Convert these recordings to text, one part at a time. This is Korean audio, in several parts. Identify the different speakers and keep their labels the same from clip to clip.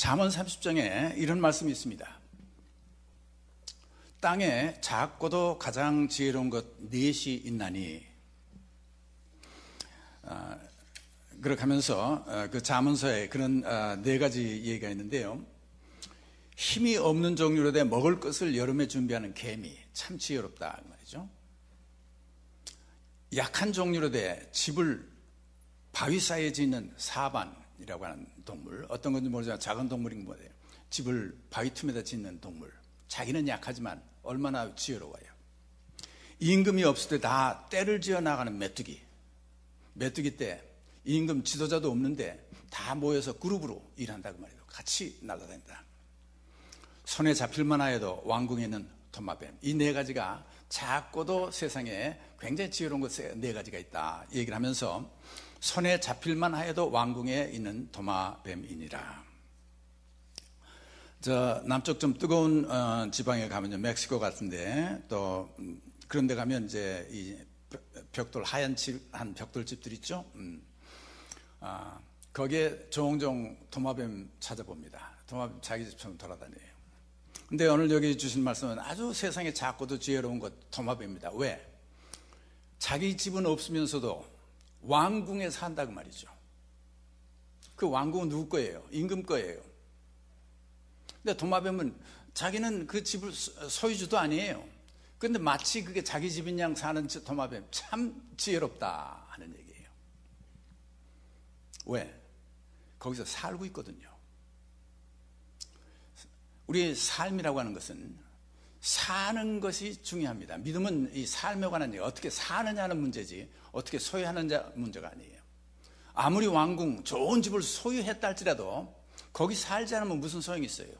Speaker 1: 잠언 30장에 이런 말씀이 있습니다. 땅에 작고도 가장 지혜로운 것 넷이 있나니. 그렇게 하면서 그 잠언서에 그런 네 가지 얘기가 있는데요. 힘이 없는 종류로 돼 먹을 것을 여름에 준비하는 개미, 참 지혜롭다 그 말이죠. 약한 종류로 돼 집을 바위 사이에 짓는 사반이라고 하는 동물, 어떤 건지 모르지만 작은 동물인 거예요. 집을 바위 틈에다 짓는 동물, 자기는 약하지만 얼마나 지혜로워요. 임금이 없을 때 다 떼를 지어 나가는 메뚜기 때 임금 지도자도 없는데 다 모여서 그룹으로 일한다고 말이에요. 같이 날아다닌다. 손에 잡힐만 하여도 왕궁에 있는 도마뱀, 이 네 가지가 작고도 세상에 굉장히 지혜로운 것 네 가지가 있다 얘기를 하면서 손에 잡힐만 하여도 왕궁에 있는 도마뱀이니라. 저 남쪽 좀 뜨거운 지방에 가면요, 멕시코 같은데 또 그런 데 가면 이제 이 벽돌 하얀 한 벽돌 집들 있죠. 거기에 종종 도마뱀 찾아봅니다. 도마뱀 자기 집처럼 돌아다녀요. 근데 오늘 여기 주신 말씀은 아주 세상에 작고도 지혜로운 것 도마뱀입니다. 왜? 자기 집은 없으면서도 왕궁에 산다고 말이죠. 그 왕궁은 누구 거예요? 임금 거예요. 근데 도마뱀은 자기는 그 집을 소유주도 아니에요. 근데 마치 그게 자기 집인 양 사는 도마뱀, 참 지혜롭다 하는 얘기예요. 왜? 거기서 살고 있거든요. 우리의 삶이라고 하는 것은 사는 것이 중요합니다. 믿음은 이 삶에 관한 얘기, 어떻게 사느냐는 문제지 어떻게 소유하느냐 문제가 아니에요. 아무리 왕궁 좋은 집을 소유했다 할지라도 거기 살지 않으면 무슨 소용이 있어요?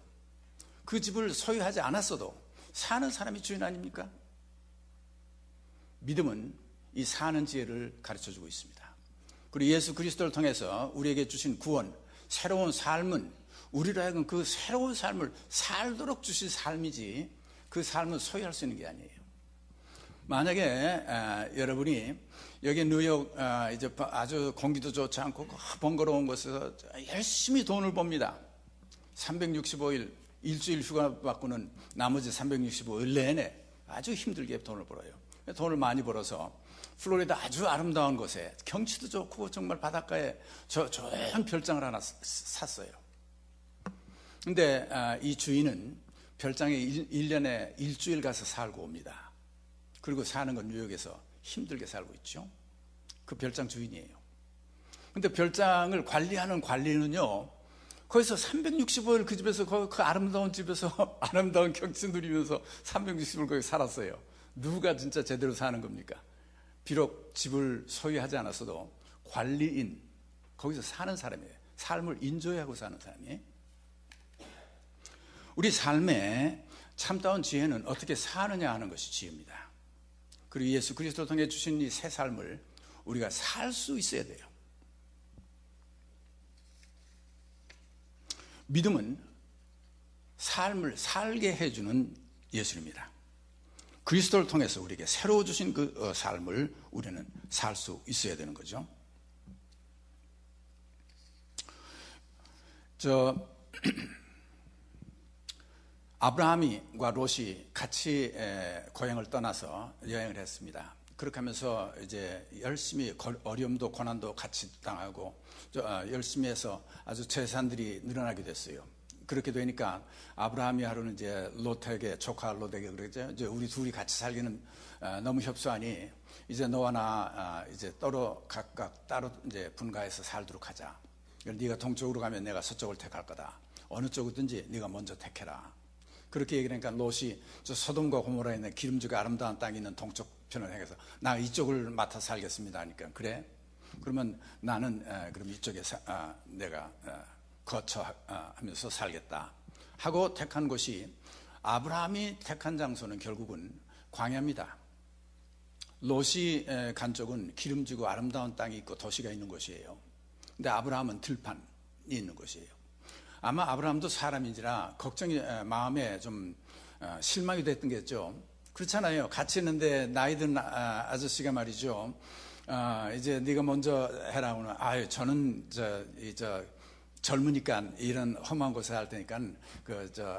Speaker 1: 그 집을 소유하지 않았어도 사는 사람이 주인 아닙니까? 믿음은 이 사는 지혜를 가르쳐주고 있습니다. 그리고 예수 그리스도를 통해서 우리에게 주신 구원, 새로운 삶은 우리로 하여금 그 새로운 삶을 살도록 주신 삶이지 그 삶을 소유할 수 있는 게 아니에요. 만약에 여러분이 여기 뉴욕 이제 아주 공기도 좋지 않고 번거로운 곳에서 열심히 돈을 법니다. 365일 일주일 휴가 받고는 나머지 365일 내내 아주 힘들게 돈을 벌어요. 돈을 많이 벌어서 플로리다 아주 아름다운 곳에 경치도 좋고 정말 바닷가에 조용한 별장을 하나 샀어요. 근데 이 주인은 별장에 1년에 일주일 가서 살고 옵니다. 그리고 사는 건 뉴욕에서 힘들게 살고 있죠. 그 별장 주인이에요. 근데 별장을 관리하는 관리는요, 거기서 365일 그 집에서 그 아름다운 집에서 아름다운 경치 누리면서 360일 거기 살았어요. 누가 진짜 제대로 사는 겁니까? 비록 집을 소유하지 않았어도 관리인, 거기서 사는 사람이에요. 삶을 인조하고 사는 사람이에요. 우리 삶에 참다운 지혜는 어떻게 사느냐 하는 것이 지혜입니다. 그리고 예수 그리스도를 통해 주신 이 새 삶을 우리가 살 수 있어야 돼요. 믿음은 삶을 살게 해주는 예술입니다. 그리스도를 통해서 우리에게 새로 주신 그 삶을 우리는 살 수 있어야 되는 거죠. 아브라함과 롯이 같이 고향을 떠나서 여행을 했습니다. 그렇게 하면서 이제 열심히 어려움도 고난도 같이 당하고 열심히 해서 아주 재산들이 늘어나게 됐어요. 그렇게 되니까 아브라함이 하루는 이제 롯에게, 조카 롯에게 그러죠. 이제 우리 둘이 같이 살기는 너무 협소하니 이제 너와 나 이제 각각 따로 이제 분가해서 살도록 하자. 네가 동쪽으로 가면 내가 서쪽을 택할 거다. 어느 쪽이든지 네가 먼저 택해라. 그렇게 얘기를 하니까 롯이 저 소돔과 고모라에 있는 기름지고 아름다운 땅이 있는 동쪽 편을 향해서 나 이쪽을 맡아 살겠습니다 하니까 그래? 그러면 나는 그럼 이쪽에 내가 거처하면서 살겠다 하고 택한 곳이, 아브라함이 택한 장소는 결국은 광야입니다. 롯이 간 쪽은 기름지고 아름다운 땅이 있고 도시가 있는 곳이에요. 근데 아브라함은 들판이 있는 곳이에요. 아마 아브라함도 사람인지라 걱정이 마음에 좀 실망이 됐던 게죠. 그렇잖아요. 같이 있는데 나이 든 아저씨가 말이죠. 이제 네가 먼저 해라. 아유, 저는 젊으니까 이런 험한 곳에 할 테니까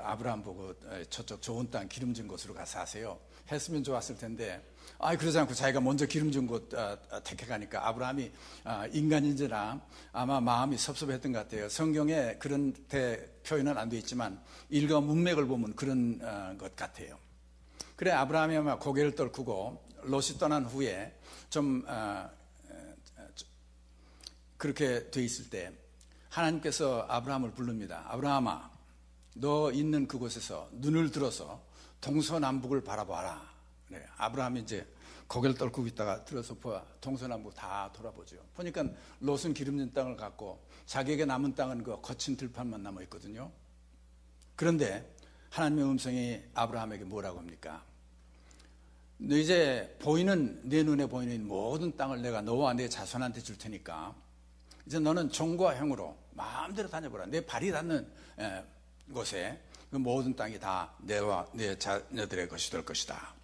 Speaker 1: 아브라함 보고 저쪽 좋은 땅 기름진 곳으로 가서 하세요 했으면 좋았을 텐데, 그러지 않고 자기가 먼저 기름진 곳 택해가니까 아브라함이 인간인지라 아마 마음이 섭섭했던 것 같아요. 성경에 그런 표현은 안 되어 있지만 일가 문맥을 보면 그런 것 같아요. 그래 아브라함이 아마 고개를 떨구고 롯이 떠난 후에 좀 그렇게 돼 있을 때 하나님께서 아브라함을 부릅니다. 아브라함아, 너 있는 그곳에서 눈을 들어서 동서남북을 바라봐라. 네, 아브라함이 이제 고개를 떨구고 있다가 들어서 보아 동서남북 다 돌아보죠. 보니까 롯은 기름진 땅을 갖고 자기에게 남은 땅은 그 거친 들판만 남아 있거든요. 그런데 하나님의 음성이 아브라함에게 뭐라고 합니까? 너 이제 내 눈에 보이는 모든 땅을 내가 너와 내 자손한테 줄 테니까 이제 너는 종과 형으로 마음대로 다녀보라. 내 발이 닿는 곳에 그 모든 땅이 다 내와 내 자녀들의 것이 될 것이다.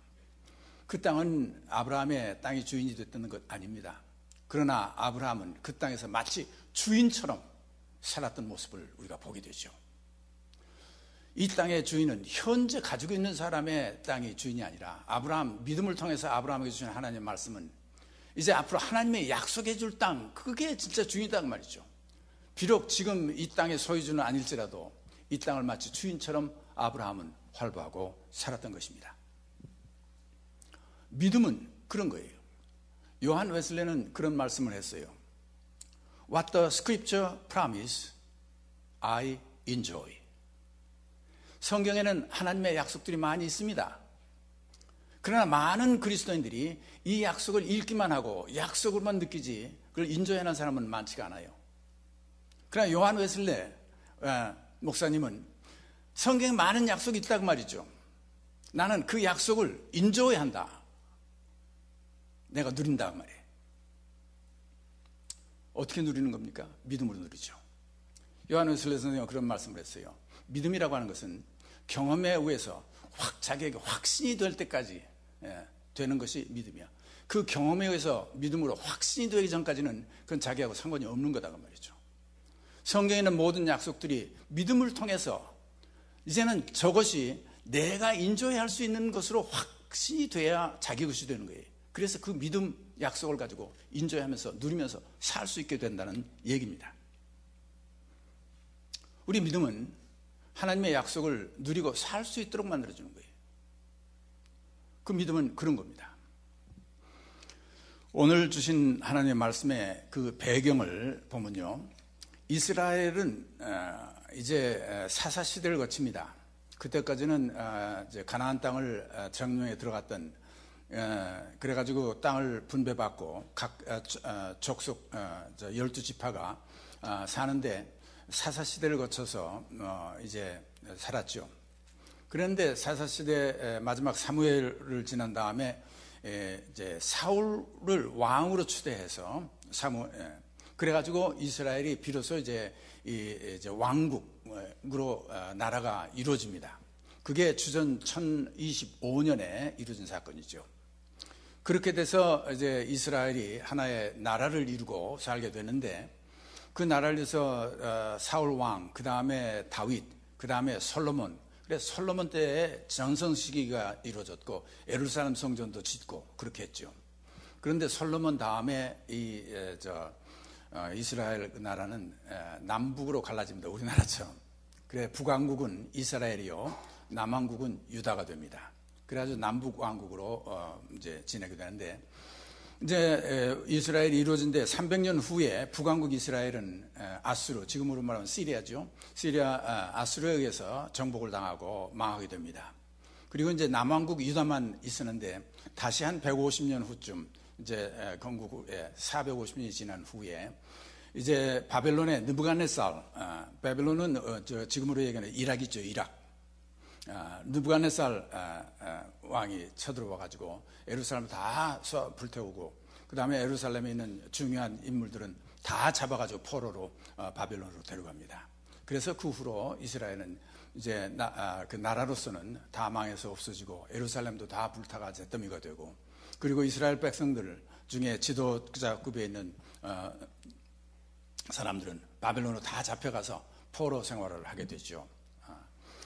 Speaker 1: 그 땅은 아브라함의 땅의 주인이 됐던 것 아닙니다. 그러나 아브라함은 그 땅에서 마치 주인처럼 살았던 모습을 우리가 보게 되죠. 이 땅의 주인은 현재 가지고 있는 사람의 땅의 주인이 아니라 아브라함, 믿음을 통해서 아브라함에게 주신 하나님의 말씀은 이제 앞으로 하나님의 약속해 줄 땅, 그게 진짜 주인이다 그 말이죠. 비록 지금 이 땅의 소유주는 아닐지라도 이 땅을 마치 주인처럼 아브라함은 활보하고 살았던 것입니다. 믿음은 그런 거예요. 요한 웨슬레는 그런 말씀을 했어요. What the scripture promise, I enjoy. 성경에는 하나님의 약속들이 많이 있습니다. 그러나 많은 그리스도인들이 이 약속을 읽기만 하고 약속을만 느끼지 그걸 인조해하는 사람은 많지가 않아요. 그러나 요한 웨슬레 목사님은 성경에 많은 약속이 있다고 말이죠. 나는 그 약속을 인조해야 한다. 내가 누린다 그 말이에요. 어떻게 누리는 겁니까? 믿음으로 누리죠. 요한 웨슬레 선생님은 그런 말씀을 했어요. 믿음이라고 하는 것은 경험에 의해서 자기에게 확신이 될 때까지 되는 것이 믿음이야. 그 경험에 의해서 믿음으로 확신이 되기 전까지는 그건 자기하고 상관이 없는 거다 그 말이죠. 성경에 있는 모든 약속들이 믿음을 통해서 이제는 저것이 내가 인조해야 할 수 있는 것으로 확신이 돼야 자기 것이 되는 거예요. 그래서 그 믿음 약속을 가지고 인조하면서 누리면서 살 수 있게 된다는 얘기입니다. 우리 믿음은 하나님의 약속을 누리고 살 수 있도록 만들어주는 거예요. 그 믿음은 그런 겁니다. 오늘 주신 하나님의 말씀의 그 배경을 보면요, 이스라엘은 이제 사사시대를 거칩니다. 그때까지는 이제 가나안 땅을 정령에 들어갔던, 그래가지고 땅을 분배받고 각 족속 12지파가 사는데 사사시대를 거쳐서 이제 살았죠. 그런데 사사시대 마지막 사무엘을 지난 다음에 이제 사울을 왕으로 추대해서 그래가지고 이스라엘이 비로소 이제 왕국으로 나라가 이루어집니다. 그게 주전 1025년에 이루어진 사건이죠. 그렇게 돼서 이제 이스라엘이 하나의 나라를 이루고 살게 되는데, 그 나라를 위해서 사울 왕, 그 다음에 다윗, 그 다음에 솔로몬. 그래서 솔로몬 때에 전성 시기가 이루어졌고 예루살렘 성전도 짓고 그렇게 했죠. 그런데 솔로몬 다음에 이스라엘 나라는 남북으로 갈라집니다. 우리나라처럼. 그래 북왕국은 이스라엘이요, 남왕국은 유다가 됩니다. 그래가지고 남북 왕국으로 이제 지내게 되는데, 이제 이스라엘이 이루어진 데 300년 후에 북왕국 이스라엘은 아수르, 지금으로 말하면 시리아죠. 아수르에 의해서 정복을 당하고 망하게 됩니다. 그리고 이제 남왕국 유다만 있었는데 다시 한 150년 후쯤, 이제 건국에 450년이 지난 후에 이제 바벨론의 느부갓네살, 바벨론은 지금으로 얘기하는 이락이죠, 이락. 느부갓네살 왕이 쳐들어와 가지고 예루살렘을 다 불태우고, 그 다음에 예루살렘에 있는 중요한 인물들은 다 잡아가지고 포로로 바벨론으로 데려갑니다. 그래서 그 후로 이스라엘은 이제 그 나라로서는 다 망해서 없어지고 예루살렘도 다 불타가 잿더미가 되고, 그리고 이스라엘 백성들 중에 지도자급에 있는 사람들은 바벨론으로 다 잡혀가서 포로 생활을 하게 되죠.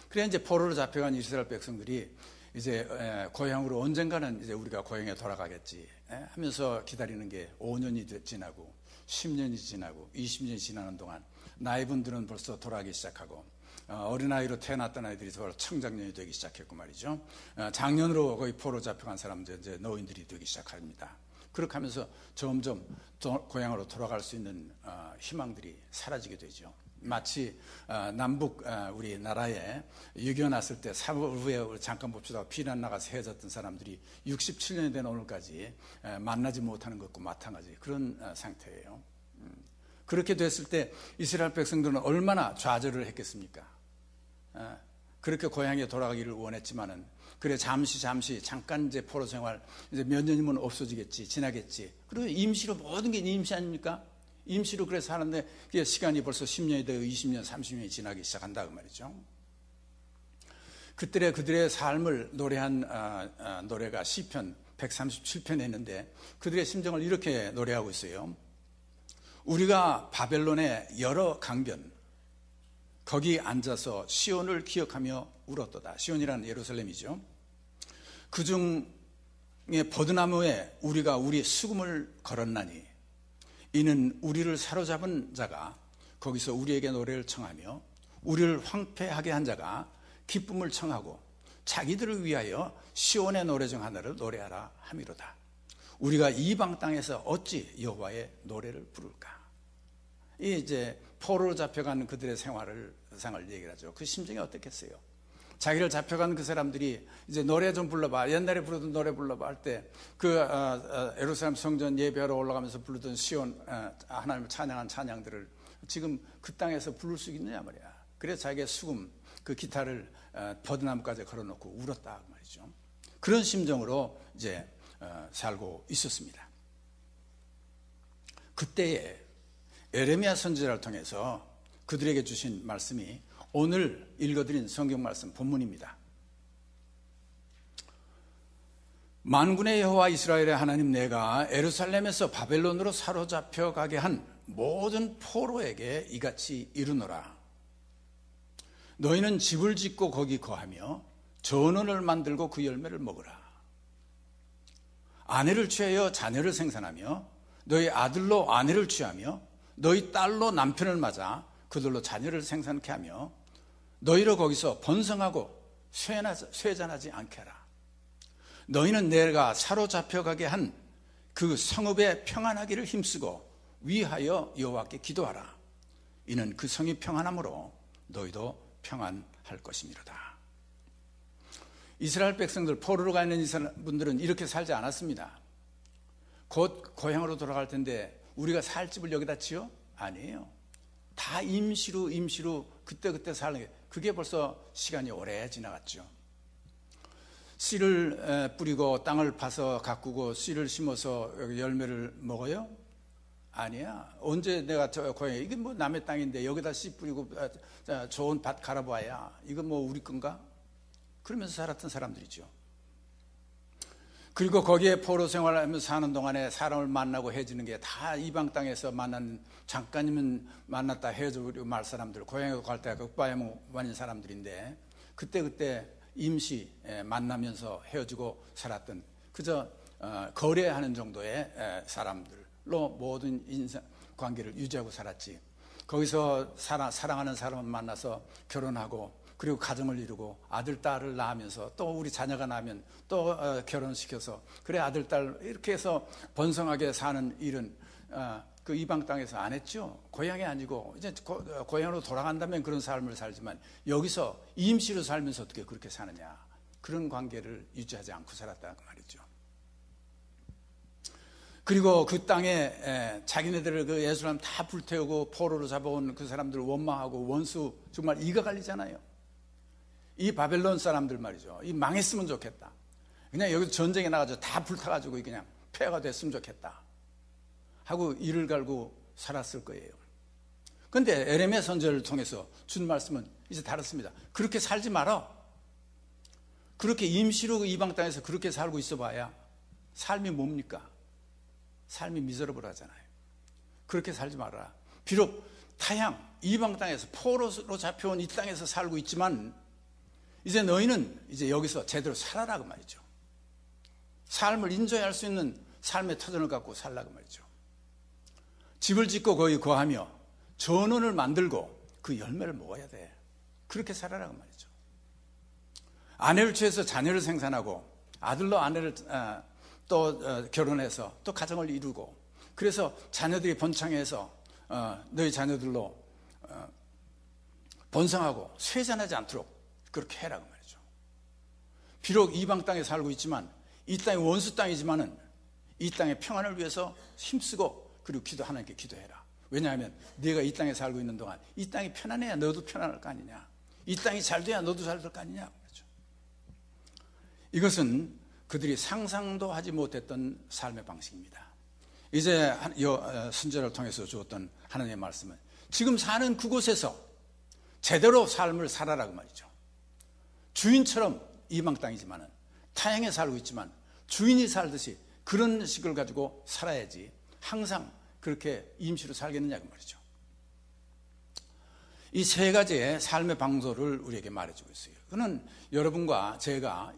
Speaker 1: 그래 이제 포로로 잡혀간 이스라엘 백성들이 이제 고향으로 언젠가는 이제 우리가 고향에 돌아가겠지 하면서 기다리는 게 5년이 지나고 10년이 지나고 20년이 지나는 동안 나이분들은 벌써 돌아가기 시작하고 어린아이로 태어났던 아이들이 바로 청장년이 되기 시작했고 말이죠. 장년으로 거의 포로 잡혀간 사람들 이제 노인들이 되기 시작합니다. 그렇게 하면서 점점 고향으로 돌아갈 수 있는 희망들이 사라지게 되죠. 마치 남북 우리나라에 6.25 났을 때 3월 후에 잠깐 봅시다. 피난 나가서 헤어졌던 사람들이 67년이 된 오늘까지 만나지 못하는 것과 마찬가지 그런 상태예요. 그렇게 됐을 때 이스라엘 백성들은 얼마나 좌절을 했겠습니까? 그렇게 고향에 돌아가기를 원했지만은 그래 잠시 잠깐 이제 포로 생활 이제 몇 년이면 없어지겠지 지나겠지. 그리고 임시로 모든 게 임시 아닙니까? 임시로 그래서 하는데 시간이 벌써 10년이 되고 20년 30년이 지나기 시작한다 그 말이죠. 그들의 삶을 노래한 노래가 시편 137편에 있는데 그들의 심정을 이렇게 노래하고 있어요. 우리가 바벨론의 여러 강변 거기 앉아서 시온을 기억하며 울었도다. 시온이라는 예루살렘이죠. 그중에 버드나무에 우리가 우리 수금을 걸었나니 이는 우리를 사로잡은 자가 거기서 우리에게 노래를 청하며 우리를 황폐하게 한 자가 기쁨을 청하고 자기들을 위하여 시온의 노래 중 하나를 노래하라 함이로다. 우리가 이방 땅에서 어찌 여호와의 노래를 부를까? 이 이제 포로로 잡혀간 그들의 상을 얘기를 하죠. 그 심정이 어떻겠어요? 자기를 잡혀간 그 사람들이 이제 노래 좀 불러봐. 옛날에 부르던 노래 불러봐 할 때 그 예루살렘 성전 예배하러 올라가면서 부르던 시온 하나님을 찬양한 찬양들을 지금 그 땅에서 부를 수 있느냐 말이야. 그래서 자기의 수금 그 기타를 버드나무까지 걸어놓고 울었다 말이죠. 그런 심정으로 이제 살고 있었습니다. 그때에 에레미야 선지자를 통해서 그들에게 주신 말씀이 오늘 읽어드린 성경 말씀 본문입니다. 만군의 여호와 이스라엘의 하나님 내가 예루살렘에서 바벨론으로 사로잡혀 가게 한 모든 포로에게 이같이 이르노라. 너희는 집을 짓고 거기 거하며 전원을 만들고 그 열매를 먹으라. 아내를 취하여 자녀를 생산하며 너희 아들로 아내를 취하며 너희 딸로 남편을 맞아 그들로 자녀를 생산케 하며 너희로 거기서 번성하고 쇠잔하지 않게 하라. 너희는 내가 사로잡혀가게 한 그 성읍에 평안하기를 힘쓰고 위하여 여호와께 기도하라. 이는 그 성이 평안함으로 너희도 평안할 것이미로다. 이스라엘 백성들 포로로 가 있는 이스라엘 분들은 이렇게 살지 않았습니다. 곧 고향으로 돌아갈 텐데 우리가 살 집을 여기다 지어? 아니에요. 다 임시로 그때 사는 게 그게 벌써 시간이 오래 지나갔죠. 씨를 뿌리고 땅을 파서 가꾸고 씨를 심어서 열매를 먹어요? 아니야. 언제 내가 저 고향에 이게 뭐 남의 땅인데 여기다 씨 뿌리고 좋은 밭 갈아봐야 이거 뭐 우리 건가? 그러면서 살았던 사람들이죠. 그리고 거기에 포로 생활하면서 사는 동안에 사람을 만나고 헤어지는 게 다 이방 땅에서 만난 잠깐이면 만났다 헤어지고 말 사람들, 고향에 갈 때 극바에만 사람들인데 그때 임시 만나면서 헤어지고 살았던 그저 거래하는 정도의 사람들로 모든 인생 관계를 유지하고 살았지. 거기서 사랑하는 사람을 만나서 결혼하고 그리고 가정을 이루고 아들, 딸을 낳으면서 또 우리 자녀가 나면 또 결혼시켜서 그래 아들, 딸 이렇게 해서 번성하게 사는 일은 그 이방 땅에서 안 했죠. 고향이 아니고 이제 고향으로 돌아간다면 그런 삶을 살지만 여기서 임시로 살면서 어떻게 그렇게 사느냐. 그런 관계를 유지하지 않고 살았다 그 말이죠. 그리고 그 땅에 자기네들을 그 예루살렘 다 불태우고 포로로 잡아온 그 사람들을 원망하고 원수 정말 이가 갈리잖아요. 이 바벨론 사람들 말이죠. 이 망했으면 좋겠다. 그냥 여기서 전쟁에 나가서 다 불타가지고 그냥 폐허가 됐으면 좋겠다 하고 이를 갈고 살았을 거예요. 그런데 에레미야 선지자를 통해서 준 말씀은 이제 다릅니다. 그렇게 살지 마라. 그렇게 임시로 이방 땅에서 그렇게 살고 있어 봐야 삶이 뭡니까? 삶이 미저러블하잖아요. 그렇게 살지 말아라. 비록 타향, 이방 땅에서 포로로 잡혀온 이 땅에서 살고 있지만 이제 너희는 이제 여기서 제대로 살아라 그 말이죠. 삶을 인조할 수 있는 삶의 터전을 갖고 살라 그 말이죠. 집을 짓고 거기 거하며 전원을 만들고 그 열매를 먹어야 돼. 그렇게 살아라 그 말이죠. 아내를 취해서 자녀를 생산하고 아들로 아내를 또 결혼해서 또 가정을 이루고 그래서 자녀들이 번창해서 너희 자녀들로 번성하고 쇠잔하지 않도록 그렇게 해라 그 말이죠. 비록 이방 땅에 살고 있지만 이 땅이 원수 땅이지만은 이 땅의 평안을 위해서 힘쓰고 그리고 하나님께 기도해라. 왜냐하면 네가 이 땅에 살고 있는 동안 이 땅이 편안해야 너도 편안할 거 아니냐. 이 땅이 잘 돼야 너도 잘 될 거 아니냐. 그렇죠. 이것은 그들이 상상도 하지 못했던 삶의 방식입니다. 이제 순절을 통해서 주었던 하나님의 말씀은 지금 사는 그곳에서 제대로 삶을 살아라 그 말이죠. 주인처럼 이방 땅이지만은 타향에 살고 있지만 주인이 살듯이 그런 식을 가지고 살아야지 항상 그렇게 임시로 살겠느냐 그 말이죠. 이 세 가지의 삶의 방도를 우리에게 말해주고 있어요. 그는 여러분과 제가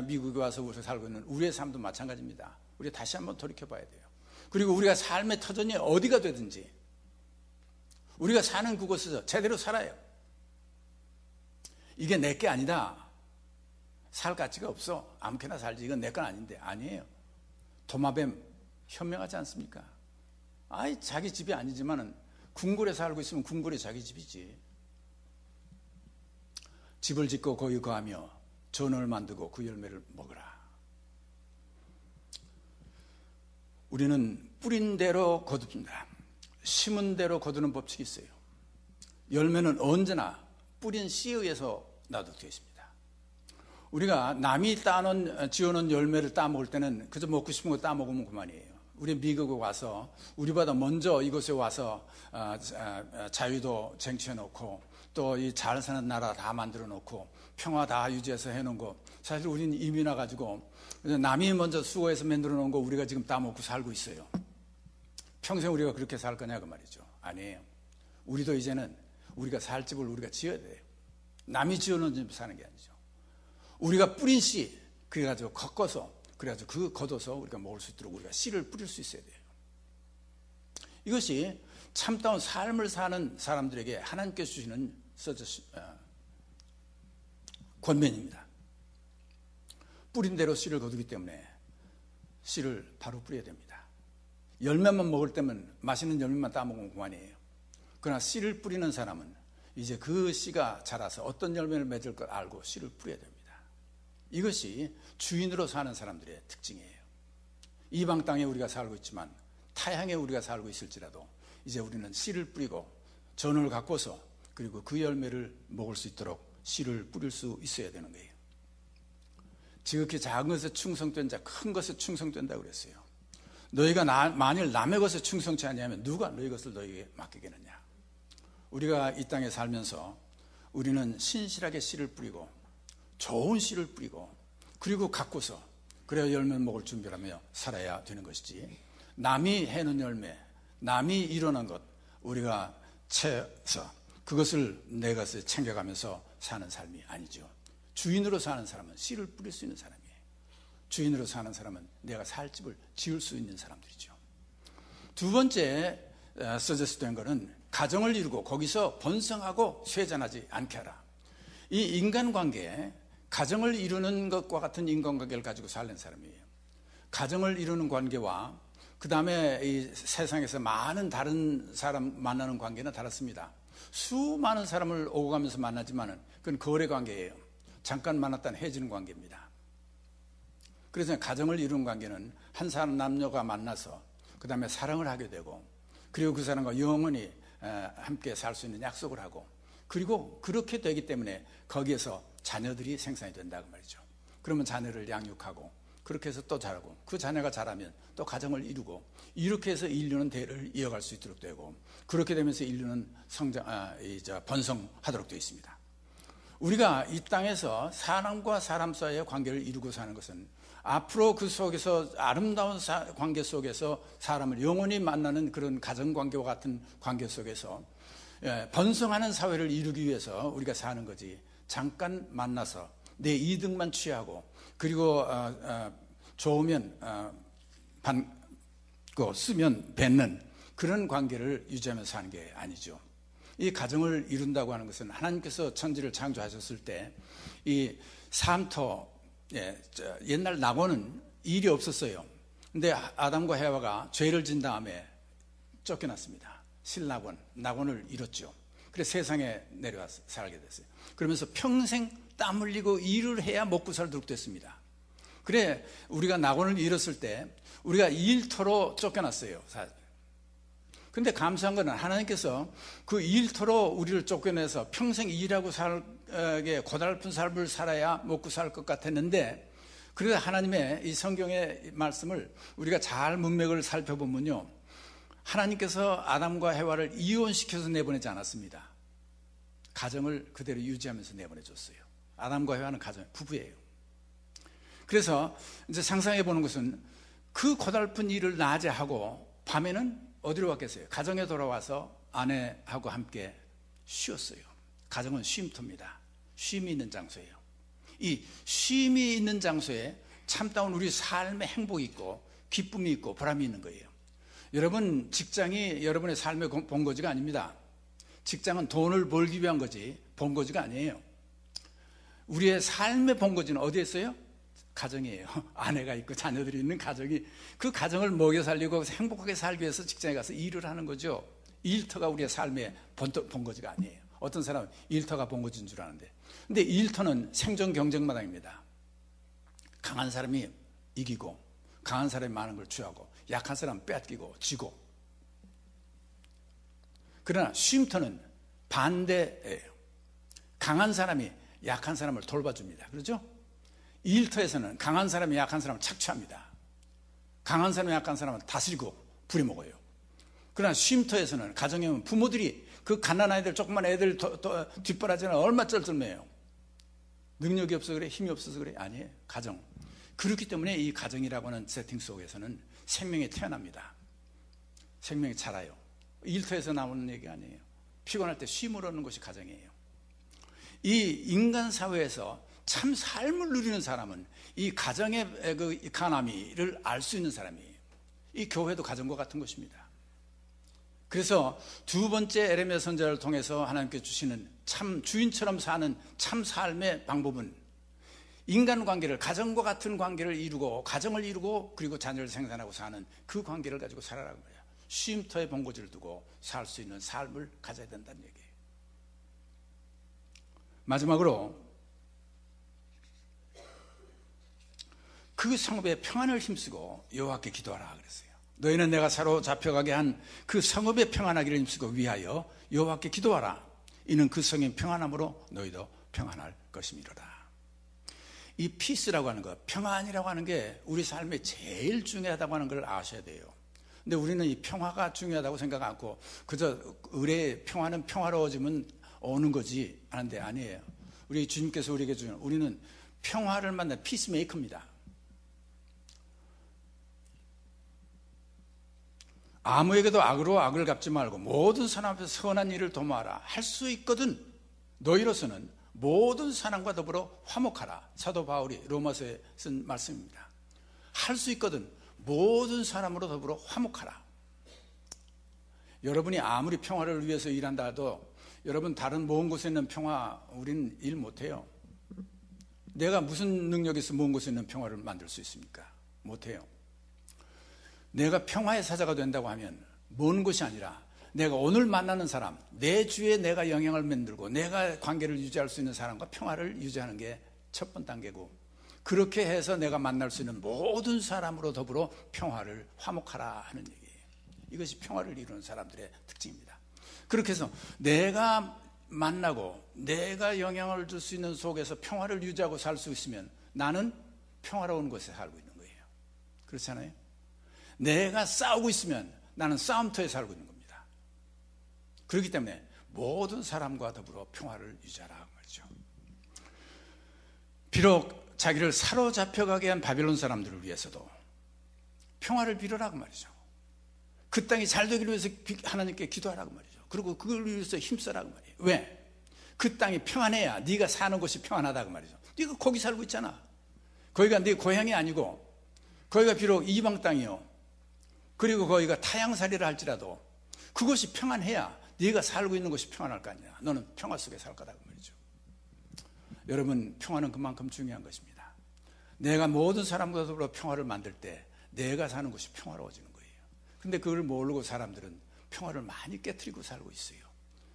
Speaker 1: 미국에 와서 우리가 살고 있는 우리의 삶도 마찬가지입니다. 우리가 다시 한번 돌이켜봐야 돼요. 그리고 우리가 삶의 터전이 어디가 되든지 우리가 사는 그곳에서 제대로 살아요. 이게 내 게 아니다. 살 가치가 없어. 아무렇게나 살지. 이건 내 건 아닌데. 아니에요. 도마뱀 현명하지 않습니까? 아이 자기 집이 아니지만은 궁궐에 살고 있으면 궁궐이 자기 집이지. 집을 짓고 거기 거하며 전원을 만들고 그 열매를 먹으라. 우리는 뿌린 대로 거둡니다. 심은 대로 거두는 법칙이 있어요. 열매는 언제나 뿌린 씨에 의해서 나도 되어 있습니다. 우리가 남이 지어놓은 열매를 따먹을 때는 그저 먹고 싶은 거 따먹으면 그만이에요. 우리 미국에 와서 우리보다 먼저 이곳에 와서 자유도 쟁취해 놓고 또 이 잘 사는 나라 다 만들어 놓고 평화 다 유지해서 해놓은 거 사실 우리는 이민 와가지고 남이 먼저 수고해서 만들어 놓은 거 우리가 지금 따먹고 살고 있어요. 평생 우리가 그렇게 살 거냐 그 말이죠. 아니에요. 우리도 이제는 우리가 살 집을 우리가 지어야 돼요. 남이 지어놓은 집 사는 게 아니죠. 우리가 뿌린 씨 그래가지고 그래가지고 그 걷어서 우리가 먹을 수 있도록 우리가 씨를 뿌릴 수 있어야 돼요. 이것이 참다운 삶을 사는 사람들에게 하나님께서 주시는 권면입니다. 뿌린 대로 씨를 거두기 때문에 씨를 바로 뿌려야 됩니다. 열매만 먹을 때면 맛있는 열매만 따먹으면 그만이에요. 그러나 씨를 뿌리는 사람은 이제 그 씨가 자라서 어떤 열매를 맺을 걸 알고 씨를 뿌려야 됩니다. 이것이 주인으로 사는 사람들의 특징이에요. 이방 땅에 우리가 살고 있지만 타향에 우리가 살고 있을지라도 이제 우리는 씨를 뿌리고 전을 갖고서 그리고 그 열매를 먹을 수 있도록 씨를 뿌릴 수 있어야 되는 거예요. 지극히 작은 것에 충성된 자 큰 것에 충성된다고 그랬어요. 너희가 만일 남의 것에 충성치 않냐면 누가 너희 것을 너희에게 맡기겠느냐. 우리가 이 땅에 살면서 우리는 신실하게 씨를 뿌리고 좋은 씨를 뿌리고 그리고 갖고서 그래야 열매 먹을 준비를 하며 살아야 되는 것이지 남이 해놓은 열매 남이 일어난 것 우리가 채서 그것을 내 것을 챙겨가면서 사는 삶이 아니죠. 주인으로 사는 사람은 씨를 뿌릴 수 있는 사람이에요. 주인으로 사는 사람은 내가 살 집을 지을 수 있는 사람들이죠. 두 번째 서제스된 것은 가정을 이루고 거기서 번성하고 쇠잔하지 않게 하라. 이 인간관계 가정을 이루는 것과 같은 인간관계를 가지고 사는 사람이에요. 가정을 이루는 관계와 그 다음에 이 세상에서 많은 다른 사람 만나는 관계는 다릅니다. 수많은 사람을 오고 가면서 만나지만은 그건 거래 관계예요. 잠깐 만났다는 헤어지는 관계입니다. 그래서 가정을 이루는 관계는 한 사람 남녀가 만나서 그 다음에 사랑을 하게 되고 그리고 그 사람과 영원히 함께 살 수 있는 약속을 하고 그리고 그렇게 되기 때문에 거기에서 자녀들이 생산이 된다고 말이죠. 그러면 자녀를 양육하고 그렇게 해서 또 자라고 그 자녀가 자라면 또 가정을 이루고 이렇게 해서 인류는 대를 이어갈 수 있도록 되고 그렇게 되면서 인류는 번성하도록 되어 있습니다. 우리가 이 땅에서 사람과 사람 사이의 관계를 이루고 사는 것은 앞으로 그 속에서 아름다운 관계 속에서 사람을 영원히 만나는 그런 가정관계와 같은 관계 속에서 번성하는 사회를 이루기 위해서 우리가 사는 거지, 잠깐 만나서 내 이득만 취하고 그리고 좋으면 쓰면 뱉는 그런 관계를 유지하면서 사는 게 아니죠. 이 가정을 이룬다고 하는 것은 하나님께서 천지를 창조하셨을 때 이 삶터, 옛날 낙원은 일이 없었어요. 근데 아담과 해와가 죄를 진 다음에 쫓겨났습니다. 실낙원, 낙원을 잃었죠. 그래서 세상에 내려와서 살게 됐어요. 그러면서 평생 땀 흘리고 일을 해야 먹고 살도록 됐습니다. 그래 우리가 낙원을 잃었을 때 우리가 일터로 쫓겨났어요. 근데 감사한 것은 하나님께서 그 일터로 우리를 쫓겨내서 평생 일하고 살게 고달픈 삶을 살아야 먹고 살 것 같았는데, 그래서 하나님의 이 성경의 말씀을 우리가 잘 문맥을 살펴보면요, 하나님께서 아담과 해와를 이혼시켜서 내보내지 않았습니다. 가정을 그대로 유지하면서 내보내줬어요. 아담과 해와는 가정, 부부예요. 그래서 이제 상상해 보는 것은 그 고달픈 일을 낮에 하고 밤에는 어디로 갔겠어요? 가정에 돌아와서 아내하고 함께 쉬었어요. 가정은 쉼터입니다. 쉼이 있는 장소예요. 이 쉼이 있는 장소에 참다운 우리 삶의 행복이 있고 기쁨이 있고 보람이 있는 거예요. 여러분, 직장이 여러분의 삶의 본거지가 아닙니다. 직장은 돈을 벌기 위한 거지 본거지가 아니에요. 우리의 삶의 본거지는 어디에 있어요? 가정이에요. 아내가 있고 자녀들이 있는 가정이, 그 가정을 먹여 살리고 행복하게 살기 위해서 직장에 가서 일을 하는 거죠. 일터가 우리의 삶의 본거지가 아니에요. 어떤 사람은 일터가 본거지인 줄 아는데, 근데 일터는 생존 경쟁 마당입니다. 강한 사람이 이기고 강한 사람이 많은 걸 취하고 약한 사람은 뺏기고 지고. 그러나 쉼터는 반대예요. 강한 사람이 약한 사람을 돌봐줍니다. 그렇죠? 일터에서는 강한 사람이 약한 사람을 착취합니다. 강한 사람이 약한 사람을 다스리고 부려먹어요. 그러나 쉼터에서는, 가정에 오면 부모들이 그 갓난 아이들, 조그만 애들 뒷바라지는 얼마 쩔쩔매요. 능력이 없어서 그래? 힘이 없어서 그래? 아니에요. 가정. 그렇기 때문에 이 가정이라고 하는 세팅 속에서는 생명이 태어납니다. 생명이 자라요. 일터에서 나오는 얘기 아니에요. 피곤할 때 쉼을 얻는 것이 가정이에요. 이 인간 사회에서 참 삶을 누리는 사람은 이 가정의 그 가나미를 알 수 있는 사람이에요. 이 교회도 가정과 같은 것입니다. 그래서 두 번째 에레미야 선지자를 통해서 하나님께 주시는 참 주인처럼 사는 참 삶의 방법은 인간관계를, 가정과 같은 관계를 이루고 가정을 이루고 그리고 자녀를 생산하고 사는 그 관계를 가지고 살아라는 거예요. 쉼터에 본거지를 두고 살 수 있는 삶을 가져야 된다는 얘기예요. 마지막으로 그 성읍의 평안을 힘쓰고 여호와께 기도하라 그랬어요. 너희는 내가 사로잡혀가게 한 그 성읍의 평안하기를 힘쓰고 위하여 여호와께 기도하라. 이는 그 성의 평안함으로 너희도 평안할 것임이로다. 이 피스라고 하는 것, 평안이라고 하는 게 우리 삶에 제일 중요하다고 하는 걸 아셔야 돼요. 근데 우리는 이 평화가 중요하다고 생각 않고 그저 의뢰의 평화는 평화로워지면 오는 거지 하는데 아니에요. 우리 주님께서 우리에게 주는, 우리는 평화를 만난 피스메이커입니다. 아무에게도 악으로 악을 갚지 말고 모든 사람 앞에서 선한 일을 도모하라. 할 수 있거든 너희로서는 모든 사람과 더불어 화목하라. 사도 바울이 로마서에 쓴 말씀입니다. 할 수 있거든 모든 사람으로 더불어 화목하라. 여러분이 아무리 평화를 위해서 일한다 해도 여러분 다른 먼 곳에 있는 평화 우리는 일 못해요. 내가 무슨 능력이 있어 먼 곳에 있는 평화를 만들 수 있습니까? 못해요. 내가 평화의 사자가 된다고 하면 먼 곳이 아니라 내가 오늘 만나는 사람, 내 주에 내가 영향을 만들고 내가 관계를 유지할 수 있는 사람과 평화를 유지하는 게 첫 번째 단계고, 그렇게 해서 내가 만날 수 있는 모든 사람으로 더불어 평화를 화목하라 하는 얘기예요. 이것이 평화를 이루는 사람들의 특징입니다. 그렇게 해서 내가 만나고 내가 영향을 줄 수 있는 속에서 평화를 유지하고 살 수 있으면 나는 평화로운 곳에 살고 있는 거예요. 그렇잖아요. 내가 싸우고 있으면 나는 싸움터에 살고 있는 겁니다. 그렇기 때문에 모든 사람과 더불어 평화를 유지하라 말이죠. 비록 자기를 사로잡혀가게 한 바벨론 사람들을 위해서도 평화를 빌어라고 말이죠. 그 땅이 잘 되기를 위해서 하나님께 기도하라고 말이죠. 그리고 그걸 위해서 힘써라고 말이에요. 왜? 그 땅이 평안해야 네가 사는 곳이 평안하다고 말이죠. 네가 거기 살고 있잖아. 거기가 네 고향이 아니고 거기가 비록 이방 땅이요, 그리고 거기가 타향살이라 할지라도 그것이 평안해야 네가 살고 있는 곳이 평안할 거 아니야. 너는 평화 속에 살 거다 그 말이죠. 여러분, 평화는 그만큼 중요한 것입니다. 내가 모든 사람과 더불어 평화를 만들 때 내가 사는 곳이 평화로워지는 거예요. 근데 그걸 모르고 사람들은 평화를 많이 깨트리고 살고 있어요.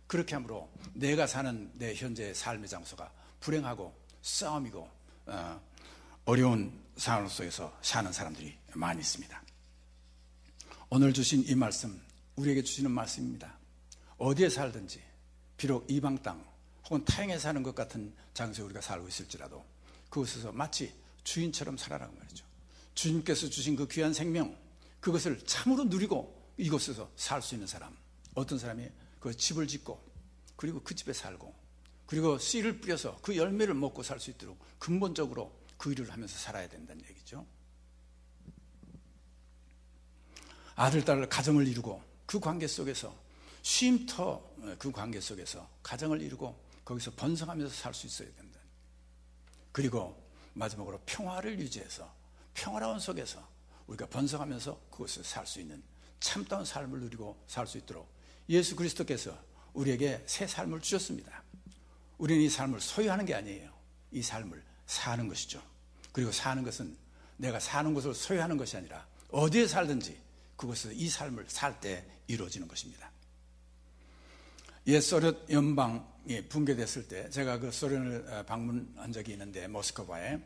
Speaker 1: 그렇게 함으로 내가 사는 내 현재의 삶의 장소가 불행하고 싸움이고 어려운 상황 속에서 사는 사람들이 많이 있습니다. 오늘 주신 이 말씀, 우리에게 주시는 말씀입니다. 어디에 살든지, 비록 이방 땅 혹은 타향에 사는 것 같은 장소에 우리가 살고 있을지라도 그곳에서 마치 주인처럼 살아라고 말이죠. 주님께서 주신 그 귀한 생명, 그것을 참으로 누리고 이곳에서 살 수 있는 사람, 어떤 사람이 그 집을 짓고 그리고 그 집에 살고 그리고 씨를 뿌려서 그 열매를 먹고 살 수 있도록 근본적으로 그 일을 하면서 살아야 된다는 얘기죠. 아들, 딸 가정을 이루고 그 관계 속에서 쉼터, 그 관계 속에서 가정을 이루고 거기서 번성하면서 살 수 있어야 된다. 그리고 마지막으로 평화를 유지해서 평화로운 속에서 우리가 번성하면서 그곳에서 살 수 있는 참다운 삶을 누리고 살 수 있도록 예수 그리스도께서 우리에게 새 삶을 주셨습니다. 우리는 이 삶을 소유하는 게 아니에요. 이 삶을 사는 것이죠. 그리고 사는 것은 내가 사는 곳을 소유하는 것이 아니라 어디에 살든지 그곳에서 이 삶을 살 때 이루어지는 것입니다. 옛 소련 연방이 붕괴됐을 때 제가 그 소련을 방문한 적이 있는데, 모스크바에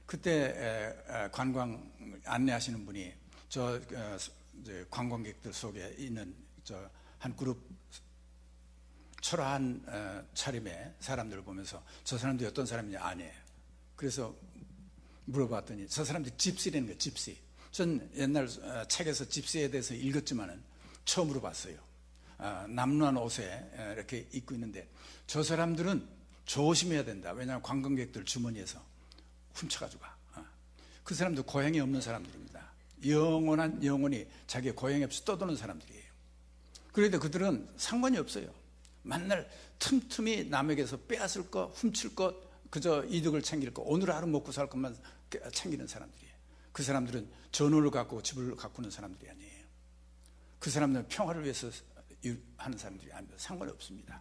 Speaker 1: 그때 관광 안내하시는 분이 저 관광객들 속에 있는 저 한 그룹 초라한 차림의 사람들을 보면서 저 사람들이 어떤 사람이냐 아니에요. 그래서 물어봤더니 저 사람들이 집시라는 거예요. 집시. 전 옛날 책에서 집시에 대해서 읽었지만은 처음으로 봤어요. 남루한 옷에 이렇게 입고 있는데 저 사람들은 조심해야 된다. 왜냐하면 관광객들 주머니에서 훔쳐가지고 가. 그 사람들 고향이 없는 사람들입니다. 영원히 자기 고향이 없이 떠도는 사람들이에요. 그런데 그들은 상관이 없어요. 만날 틈틈이 남에게서 빼앗을 것, 훔칠 것, 그저 이득을 챙길 것, 오늘 하루 먹고 살 것만 챙기는 사람들이에요. 그 사람들은 전우를 갖고 집을 가꾸는 사람들이 아니에요. 그 사람들은 평화를 위해서 하는 사람들이 아닙니다. 상관이 없습니다.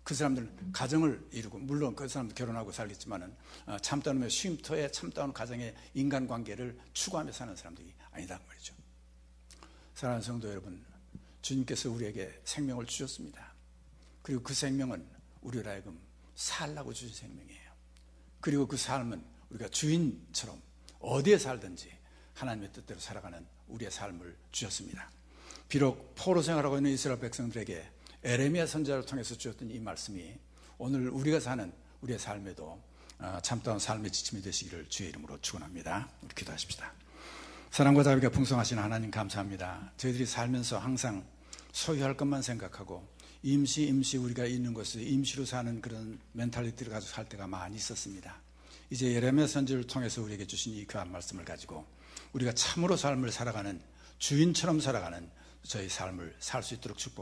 Speaker 1: 그 사람들은 가정을 이루고, 물론 그 사람도 결혼하고 살겠지만은 참다운 쉼터에 참다운 가정의 인간관계를 추구하며 사는 사람들이 아니다 말이죠. 사랑하는 성도 여러분, 주님께서 우리에게 생명을 주셨습니다. 그리고 그 생명은 우리로 하여금 살라고 주신 생명이에요. 그리고 그 삶은 우리가 주인처럼 어디에 살든지 하나님의 뜻대로 살아가는 우리의 삶을 주셨습니다. 비록 포로 생활하고 있는 이스라엘 백성들에게 에레미야 선지자를 통해서 주셨던 이 말씀이 오늘 우리가 사는 우리의 삶에도 참다운 삶의 지침이 되시기를 주의 이름으로 축원합니다. 우리 기도하십시다. 사랑과 자비가 풍성하신 하나님 감사합니다. 저희들이 살면서 항상 소유할 것만 생각하고 임시 우리가 있는 곳에 임시로 사는 그런 멘탈리티를 가지고 살 때가 많이 있었습니다. 이제 예레미야 선지를 통해서 우리에게 주신 이 귀한 말씀을 가지고 우리가 참으로 삶을 살아가는 주인처럼 살아가는 저희 삶을 살 수 있도록 축복